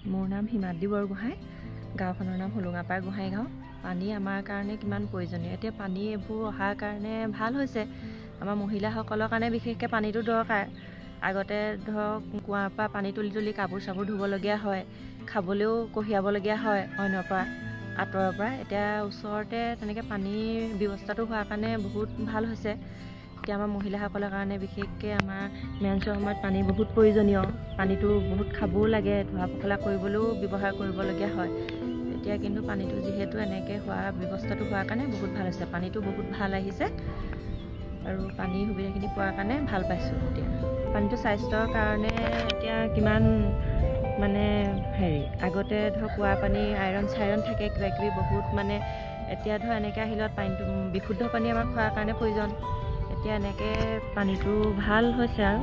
মোৰ নাম হিমাদ্ৰী বৰগোহাঁই, গাঁওখনৰ নাম হোলোঙাপাৰ গোহাঁই গাঁও। পানী আমাৰ কাৰণে কিমান প্ৰয়োজনীয়। এতিয়া পানী এইবোৰ অহাৰ কাৰণে ভাল হৈছে। আমাৰ মহিলাসকলৰ কাৰণে বিশেষকৈ পানীটো দৰকাৰ। আগতে ধৰক কুঁৱাৰ পৰা পানী তুলি তুলি কাপোৰ চাপোৰ ধুবলগীয়া হয়, খাবলৈও কঢ়িয়াবলগীয়া হয় অন্যৰ পৰা, আঁতৰৰ পৰা। এতিয়া ওচৰতে তেনেকৈ পানীৰ ব্যৱস্থাটো হোৱাৰ কাৰণে বহুত ভাল হৈছে। এতিয়া আমাৰ মহিলাসকলৰ কাৰণে বিশেষকৈ আমাৰ মেঞ্চৰ সময়ত পানী বহুত প্ৰয়োজনীয়। পানীটো বহুত খাবও লাগে, ধোৱা পখলা কৰিবলৈও ব্যৱহাৰ কৰিবলগীয়া হয়। এতিয়া কিন্তু পানীটো যিহেতু এনেকৈ ব্যৱস্থাটো হোৱাৰ কাৰণে বহুত ভাল হৈছে। পানীটো বহুত ভাল আহিছে আৰু পানীৰ সুবিধাখিনি পোৱাৰ কাৰণে ভাল পাইছোঁ। এতিয়া পানীটো স্বাস্থ্যৰ কাৰণে এতিয়া কিমান আগতে ধৰক কুঁৱাৰ পানী আইৰণ থাকে কিবাকিবি বহুত এতিয়া ধৰক এনেকৈ আহিলত পানীটো বিশুদ্ধ পানী আমাক খোৱাৰ কাৰণে প্ৰয়োজন। এতিয়া এনেকৈ পানীটো ভাল হৈছে আৰু